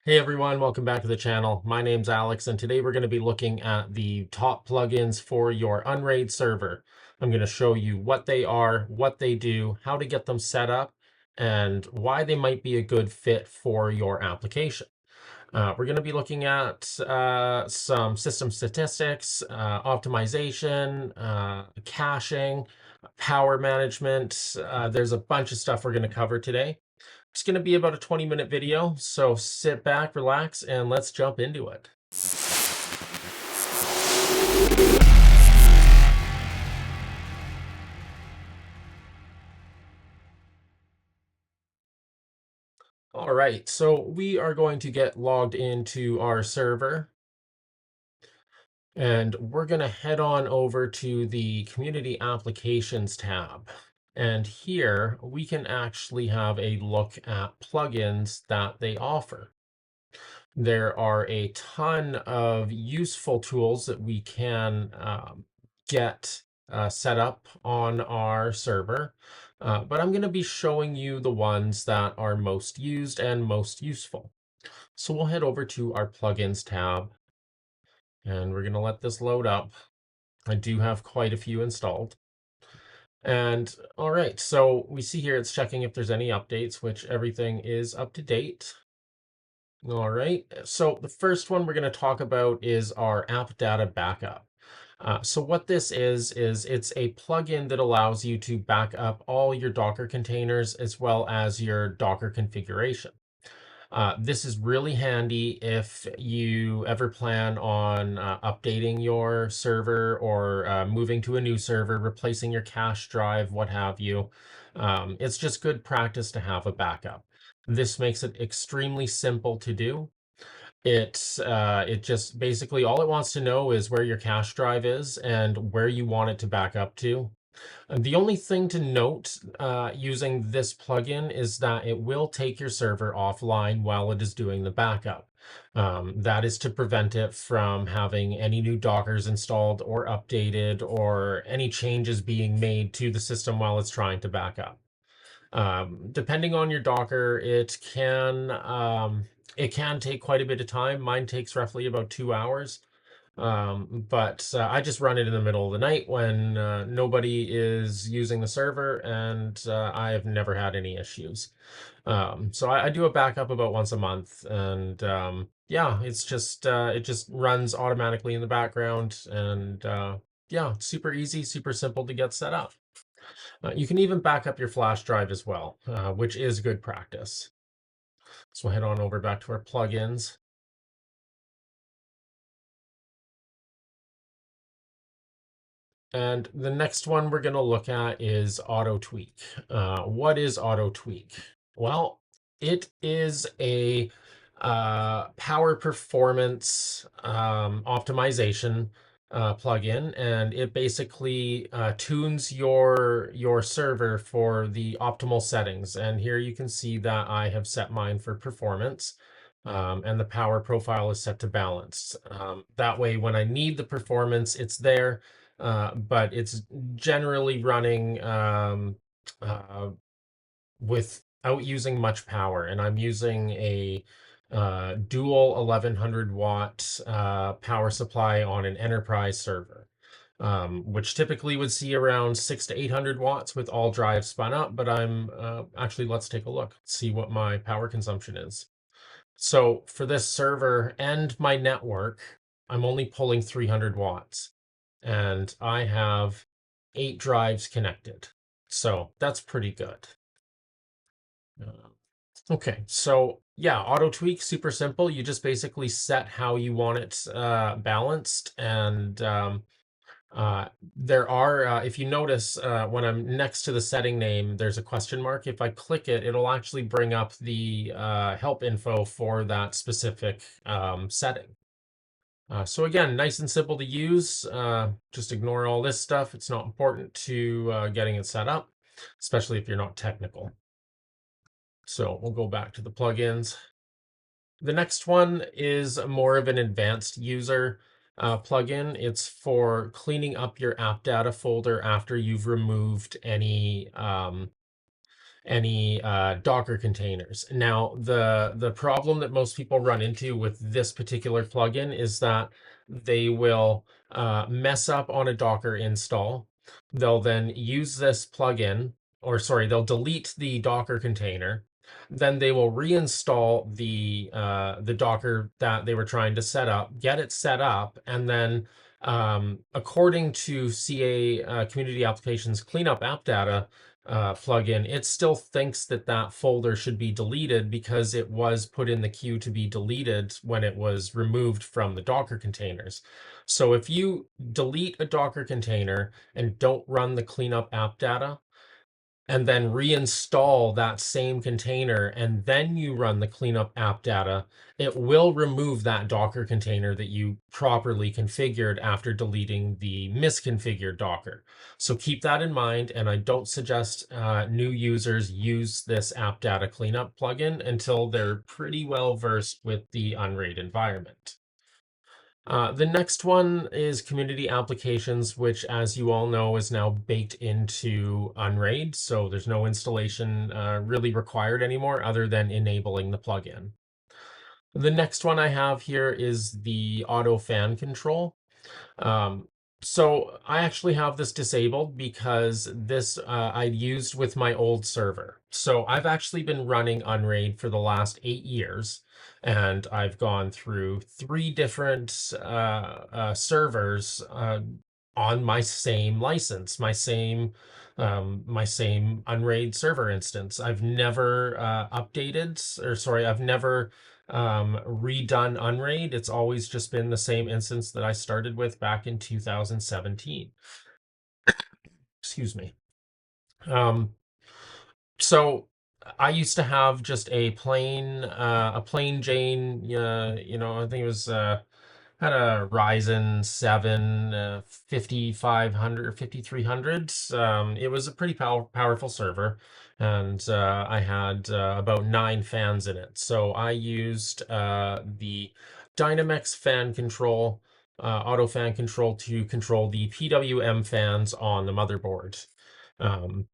Hey everyone, welcome back to the channel. My name's Alex, and today we're going to be looking at the top plugins for your Unraid server. I'm going to show you what they are, what they do, how to get them set up, and why they might be a good fit for your application. We're going to be looking at some system statistics, optimization, caching, power management. There's a bunch of stuff we're going to cover today. It's going to be about a 20-minute video, so sit back, relax, and let's jump into it. All right, so we are going to get logged into our server, and we're going to head on over to the Community Applications tab. And here we can actually have a look at plugins that they offer. There are a ton of useful tools that we can get set up on our server, but I'm going to be showing you the ones that are most used and most useful. So we'll head over to our plugins tab, and we're going to let this load up. I do have quite a few installed. And all right, so we see here it's checking if there's any updates, which everything is up to date. All right, so the first one we're going to talk about is our Appdata backup. So what this is it's a plugin that allows you to back up all your Docker containers as well as your Docker configuration. This is really handy if you ever plan on updating your server or moving to a new server, replacing your cache drive, what have you. It's just good practice to have a backup. This makes it extremely simple to do. It just basically all it wants to know is where your cache drive is and where you want it to back up to. And the only thing to note using this plugin is that it will take your server offline while it is doing the backup. That is to prevent it from having any new Dockers installed or updated or any changes being made to the system while it's trying to back up. Depending on your Docker, it can take quite a bit of time. Mine takes roughly about 2 hours. But I just run it in the middle of the night when nobody is using the server, and I have never had any issues. So I do a backup about once a month, and yeah, it just runs automatically in the background, and yeah, it's super easy, super simple to get set up. You can even back up your flash drive as well, which is good practice. So we'll head on over back to our plugins. And the next one we're going to look at is Auto Tweak. What is Auto Tweak? Well, it is a power performance optimization plugin, and it basically tunes your server for the optimal settings. And here you can see that I have set mine for performance. And the power profile is set to balanced. That way, when I need the performance, it's there, but it's generally running without using much power. And I'm using a dual 1100 watt power supply on an enterprise server, which typically would see around 600 to 800 watts with all drives spun up. But I'm actually, let's take a look, see what my power consumption is. So for this server and my network, I'm only pulling 300 watts, and I have 8 drives connected. So that's pretty good. Okay, so yeah, auto tweak, super simple. You just basically set how you want it balanced. And there are, if you notice, when I'm next to the setting name, there's a question mark. If I click it, it'll actually bring up the help info for that specific setting. So again, nice and simple to use. Just ignore all this stuff. It's not important to getting it set up, especially if you're not technical. So we'll go back to the plugins. The next one is more of an advanced user plugin. It's for cleaning up your Appdata folder after you've removed any any Docker containers. Now, the problem that most people run into with this particular plugin is that they will mess up on a Docker install. They'll then use this plugin, or sorry, they'll delete the Docker container. Then they will reinstall the Docker that they were trying to set up, get it set up, and then according to CA Community Applications Cleanup Appdata plugin, it still thinks that that folder should be deleted because it was put in the queue to be deleted when it was removed from the Docker containers. So if you delete a Docker container and don't run the cleanup app data, and then reinstall that same container, and then you run the cleanup app data, it will remove that Docker container that you properly configured after deleting the misconfigured Docker. So keep that in mind, and I don't suggest new users use this app data cleanup plugin until they're pretty well versed with the Unraid environment. The next one is community applications, which, as you all know, is now baked into Unraid. So there's no installation really required anymore other than enabling the plugin. The next one I have here is the auto fan control. Um, so I actually have this disabled because this I used with my old server. So I've actually been running Unraid for the last 8 years, and I've gone through 3 different servers on my same license, my same Unraid server instance. I've never updated, or sorry, I've never redone Unraid. It's always just been the same instance that I started with back in 2017. Excuse me. So I used to have just a plain Jane, I think it was had a Ryzen 7 5500 or 5300. It was a pretty powerful server, and I had about 9 fans in it. So I used the Dynamex fan control, auto fan control to control the PWM fans on the motherboard.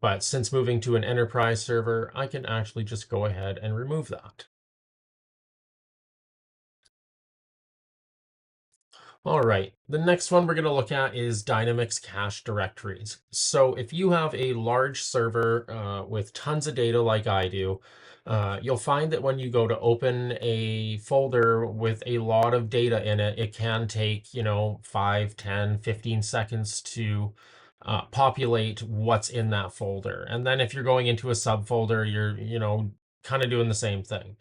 But since moving to an enterprise server, I can actually just go ahead and remove that. All right, the next one we're going to look at is Dynamics cache directories. So if you have a large server with tons of data like I do, you'll find that when you go to open a folder with a lot of data in it, it can take, 5, 10, 15 seconds to populate what's in that folder. And then if you're going into a subfolder, you're, kind of doing the same thing.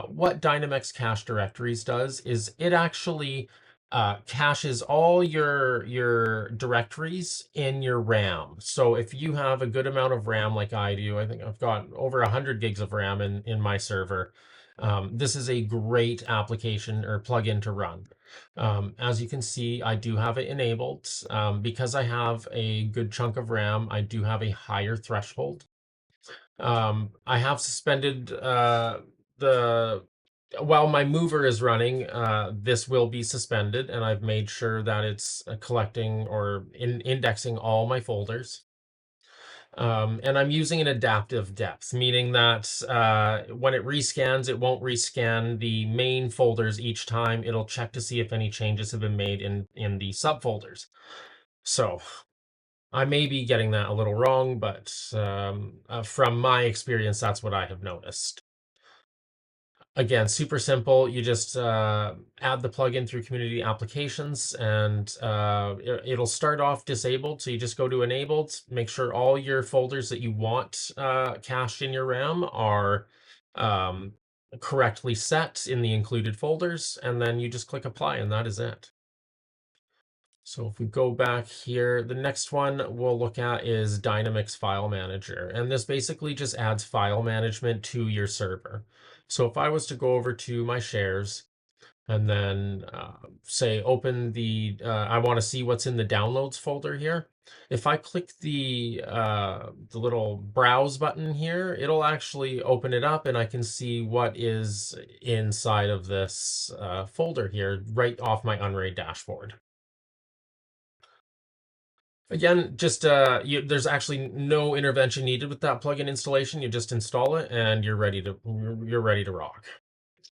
What Dynamics cache directories does is it actually caches all your directories in your RAM. So if you have a good amount of RAM like I do, I think I've got over 100 gigs of RAM in my server. This is a great application or plugin to run. As you can see, I do have it enabled. Because I have a good chunk of RAM, I do have a higher threshold. I have suspended the while my mover is running, this will be suspended, and I've made sure that it's collecting or indexing all my folders. And I'm using an adaptive depth, meaning that when it rescans, it won't rescan the main folders each time. It'll check to see if any changes have been made in the subfolders. So I may be getting that a little wrong, but from my experience, that's what I have noticed. Again, super simple. You just add the plugin through community applications, and it'll start off disabled. So you just go to enabled, make sure all your folders that you want cached in your RAM are um, correctly set in the included folders, and then you just click apply, and that is it. So if we go back here, the next one we'll look at is Dynamics File Manager. And this basically just adds file management to your server. So if I was to go over to my shares and then say open I want to see what's in the downloads folder here. If I click the little browse button here, it'll actually open it up and I can see what is inside of this folder here right off my Unraid dashboard. Again, just there's actually no intervention needed with that plugin installation. You just install it and you're ready to rock.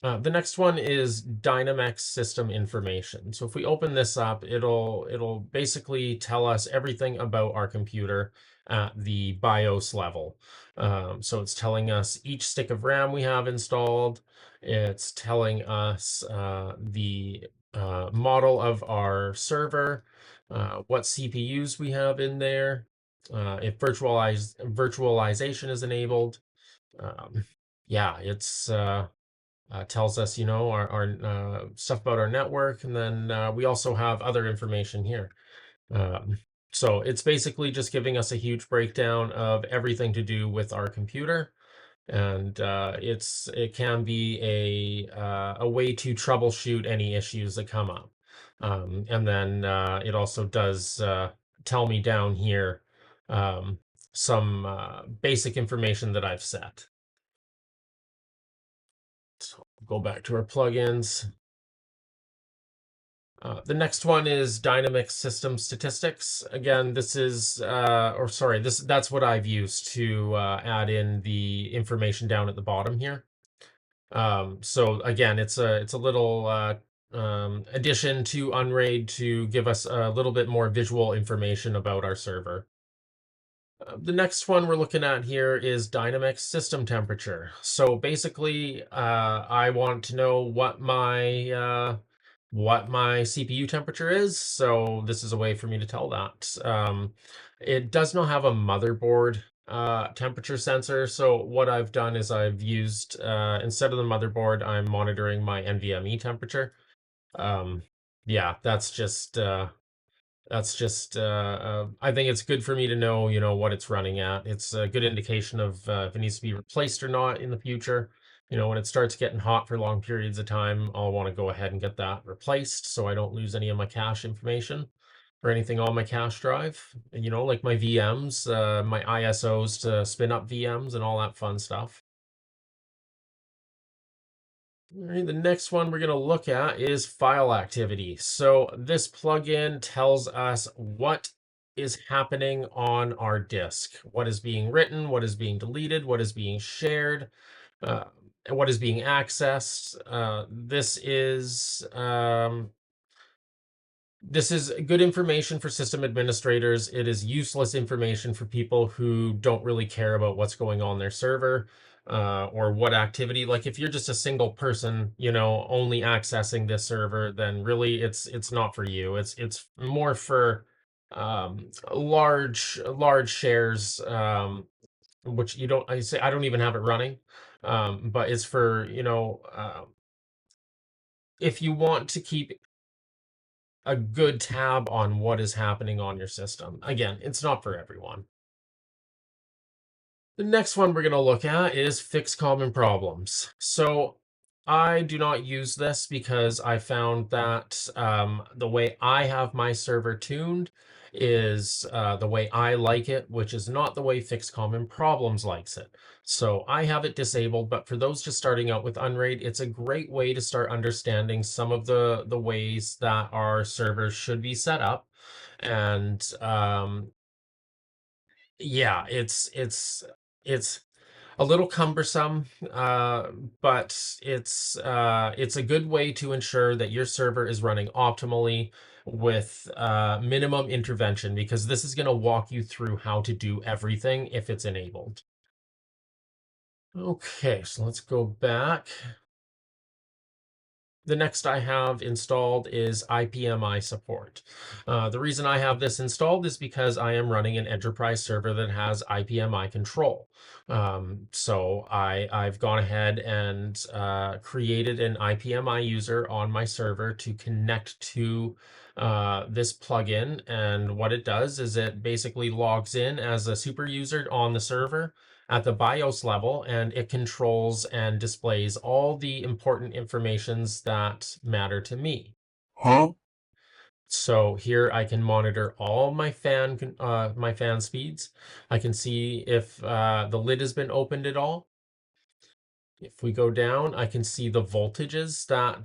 The next one is Dynamex system information. So if we open this up, it'll basically tell us everything about our computer at the BIOS level. So it's telling us each stick of RAM we have installed. It's telling us the model of our server, what CPUs we have in there, if virtualization is enabled. Um, yeah, it's tells us, our stuff about our network, and then we also have other information here. Um, so it's basically just giving us a huge breakdown of everything to do with our computer, and it can be a way to troubleshoot any issues that come up. And then it also does tell me down here um, some basic information that I've set. So go back to our plugins. The next one is dynamic system statistics. Again, this is, or sorry, that's what I've used to add in the information down at the bottom here. So again, it's a little addition to Unraid to give us a little bit more visual information about our server. The next one we're looking at here is dynamic system temperature. So basically, I want to know what my CPU temperature is. So this is a way for me to tell that. It does not have a motherboard temperature sensor. So what I've done is I've used instead of the motherboard, I'm monitoring my NVMe temperature. Um, yeah, I think it's good for me to know, what it's running at. It's a good indication of if it needs to be replaced or not in the future. When it starts getting hot for long periods of time, I'll want to go ahead and get that replaced so I don't lose any of my cache information or anything on my cache drive. Like my VMs, my ISOs to spin up VMs and all that fun stuff. All right, the next one we're going to look at is file activity. So this plugin tells us what is happening on our disk, what is being written, what is being deleted, what is being shared, uh, and what is being accessed. This is good information for system administrators. It is useless information for people who don't really care about what's going on their server or what activity. Like if you're just a single person, only accessing this server, then really it's not for you. It's more for large shares, which you don't. I don't even have it running, but it's for if you want to keep a good tab on what is happening on your system. Again, it's not for everyone. The next one we're going to look at is fix common problems. So I do not use this because I found that the way I have my server tuned is the way I like it, which is not the way fix common problems likes it. So I have it disabled, but for those just starting out with Unraid, it's a great way to start understanding some of the ways that our servers should be set up. And yeah, it's a little cumbersome, but it's a good way to ensure that your server is running optimally with minimum intervention, because this is going to walk you through how to do everything if it's enabled. Okay, so let's go back. The next I have installed is IPMI support. The reason I have this installed is because I am running an enterprise server that has IPMI control. So I've gone ahead and created an IPMI user on my server to connect to this plugin. And what it does is it basically logs in as a super user on the server at the BIOS level, and it controls and displays all the important informations that matter to me. Huh? So here I can monitor all my fan speeds. I can see if the lid has been opened at all. If we go down, I can see the voltages that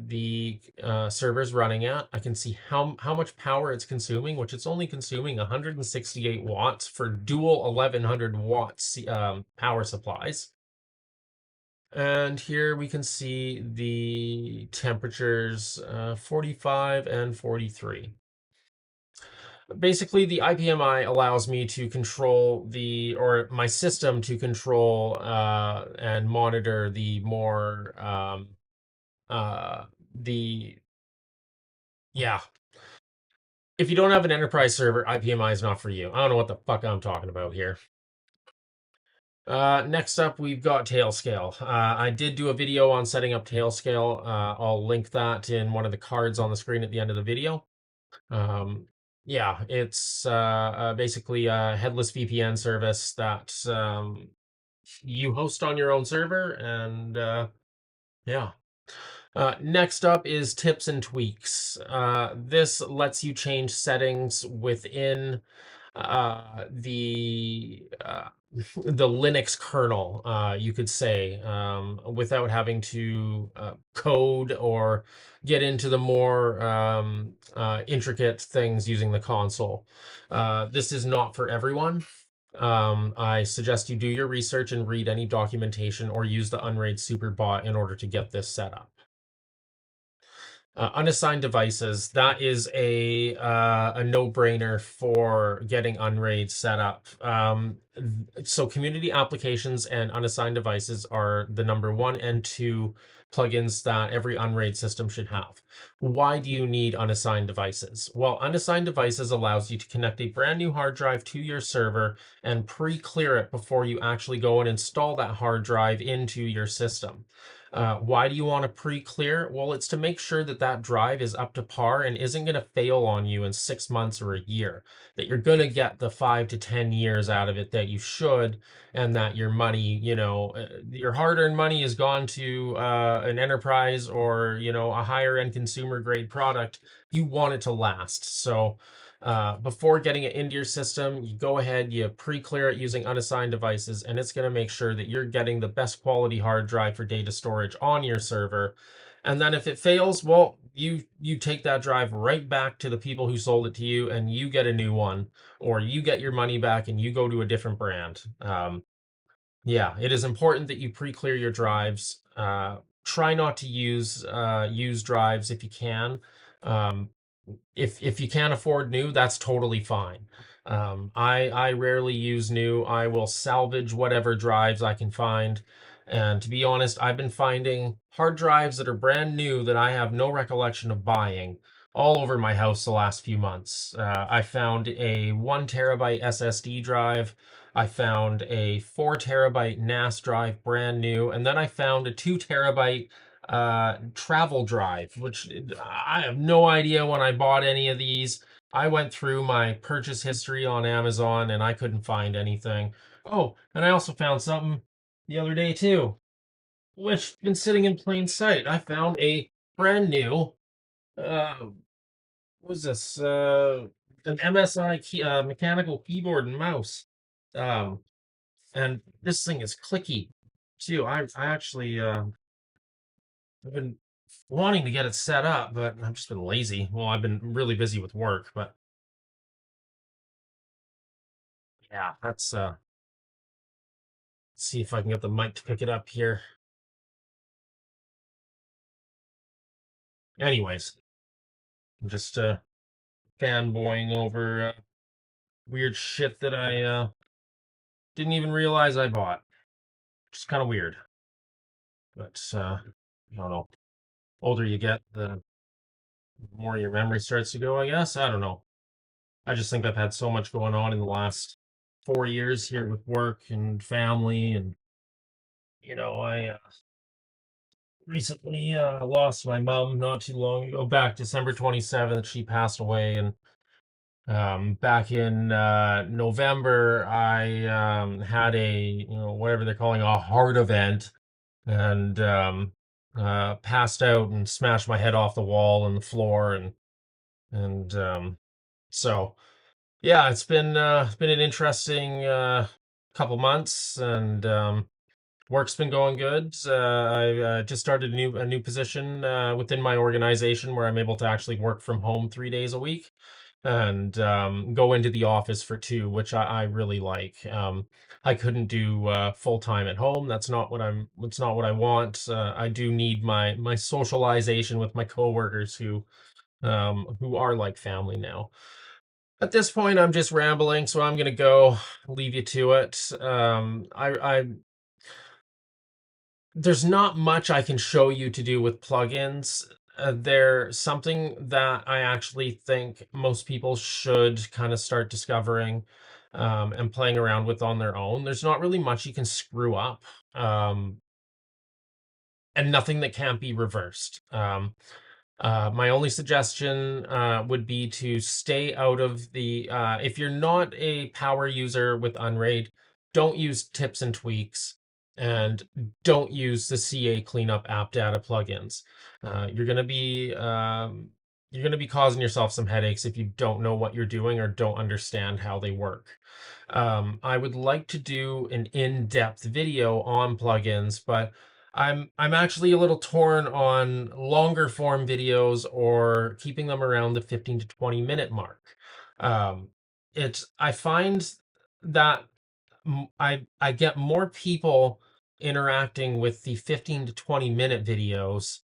the server is running at. I can see how much power it's consuming, which it's only consuming 168 watts for dual 1100 watts power supplies. And here we can see the temperatures 45 and 43. Basically, the IPMI allows me to control or my system to control and monitor the more, the, yeah. If you don't have an enterprise server, IPMI is not for you. I don't know what the fuck I'm talking about here. Next up, we've got Tailscale. I did do a video on setting up Tailscale. I'll link that in one of the cards on the screen at the end of the video. Yeah, it's basically a headless VPN service that you host on your own server, and yeah. Next up is tips and tweaks. This lets you change settings within the Linux kernel, you could say, without having to code or get into the more intricate things using the console. This is not for everyone. I suggest you do your research and read any documentation or use the Unraid Superbot in order to get this set up. Unassigned devices, that is a no-brainer for getting Unraid set up. So community applications and unassigned devices are the number 1 and 2 plugins that every Unraid system should have. Why do you need unassigned devices? Well, unassigned devices allows you to connect a brand new hard drive to your server and pre-clear it before you actually go and install that hard drive into your system. Why do you want to pre-clear? Well, it's to make sure that that drive is up to par and isn't going to fail on you in 6 months or a year, that you're going to get the 5 to 10 years out of it that you should, and that your money, your hard-earned money has gone to an enterprise or, a higher end consumer grade product. You want it to last. So before getting it into your system, you go ahead, you pre-clear it using unassigned devices, and it's going to make sure that you're getting the best quality hard drive for data storage on your server. And then if it fails, well, you take that drive right back to the people who sold it to you, and you get a new one, or you get your money back and you go to a different brand. Yeah, it is important that you pre-clear your drives. Try not to use used drives if you can. Um, if you can't afford new, that's totally fine. I rarely use new. I will salvage whatever drives I can find. And to be honest, I've been finding hard drives that are brand new that I have no recollection of buying all over my house the last few months. I found a 1 terabyte SSD drive. I found a 4 terabyte NAS drive, brand new, and then I found a 2 terabyte travel drive, which I have no idea when I bought any of these. I went through my purchase history on Amazon and I couldn't find anything. Oh, and I also found something the other day too, which been sitting in plain sight. I found a brand new what was this? An MSI mechanical keyboard and mouse. Um, and this thing is clicky too. I actually I've been wanting to get it set up, but I've just been lazy. Well, I've been really busy with work, but yeah, let's see if I can get the mic to pick it up here. Anyways, I'm just fanboying over weird shit that I didn't even realize I bought. Just kind of weird. But I don't know. Older you get, the more your memory starts to go, I guess. I don't know. I just think I've had so much going on in the last 4 years here with work and family, and I recently lost my mom not too long ago. Back December 27th, she passed away, and back in November, I had whatever they're calling a heart event, and passed out and smashed my head off the wall and the floor, and so yeah, it's been an interesting couple months, and Work's been going good. I just started a new position within my organization where I'm able to actually work from home 3 days a week and go into the office for two, which I really like. I couldn't do full time at home. That's not what I'm. It's not what I want. I do need my socialization with my coworkers who are like family now. At this point, I'm just rambling, so I'm gonna go leave you to it. I There's not much I can show you to do with plugins. They're something that I actually think most people should kind of start discovering and playing around with on their own. There's not really much you can screw up, um, and nothing that can't be reversed. My only suggestion would be to stay out of the. If you're not a power user with Unraid, don't use tips and tweaks, and don't use the CA cleanup app data plugins. You're gonna be causing yourself some headaches if you don't know what you're doing or don't understand how they work. I would like to do an in-depth video on plugins, but I'm actually a little torn on longer form videos or keeping them around the 15 to 20-minute mark. Um, I find that I get more people interacting with the 15 to 20-minute videos,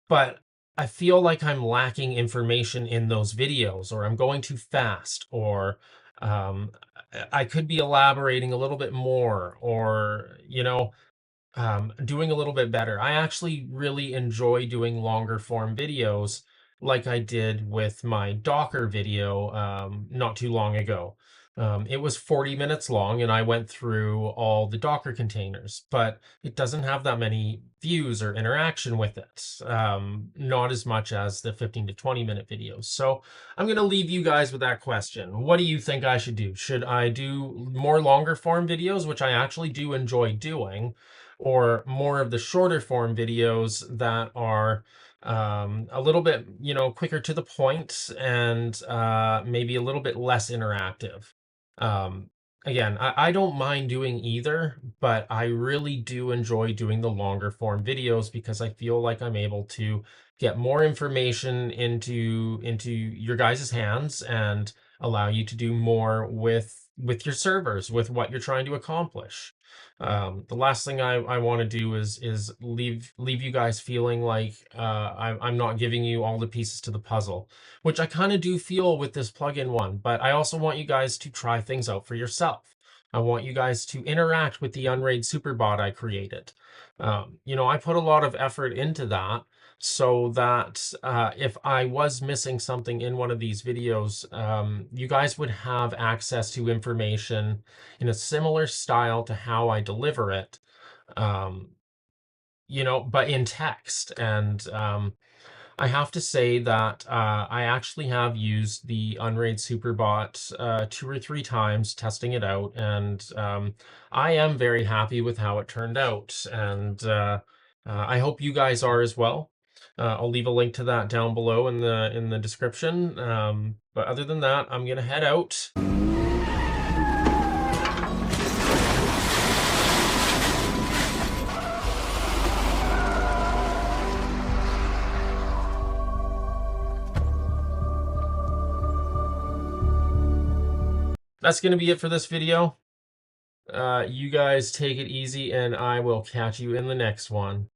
but I feel like I'm lacking information in those videos, or I'm going too fast, or um, I could be elaborating a little bit more, or doing a little bit better. I actually really enjoy doing longer form videos like I did with my Docker video not too long ago. It was 40 minutes long and I went through all the Docker containers, but it doesn't have that many views or interaction with it. Not as much as the 15 to 20-minute videos. So I'm going to leave you guys with that question. What do you think I should do? Should I do more longer form videos, which I actually do enjoy doing, or more of the shorter form videos that are a little bit, quicker to the point and maybe a little bit less interactive? Um, Again, I don't mind doing either, but I really do enjoy doing the longer form videos because I feel like I'm able to get more information into your guys' hands and allow you to do more with your servers, with what you're trying to accomplish. The last thing I want to do is leave you guys feeling like I'm not giving you all the pieces to the puzzle, which I kind of do feel with this plugin one. But I also want you guys to try things out for yourself. I want you guys to interact with the Unraid Superbot I created. I put a lot of effort into that so that if I was missing something in one of these videos, you guys would have access to information in a similar style to how I deliver it, um, but in text. And I have to say that I actually have used the Unraid Superbot 2 or 3 times testing it out, and I am very happy with how it turned out. And I hope you guys are as well. I'll leave a link to that down below in the description. But other than that, I'm gonna head out. That's gonna be it for this video. You guys take it easy, and I will catch you in the next one.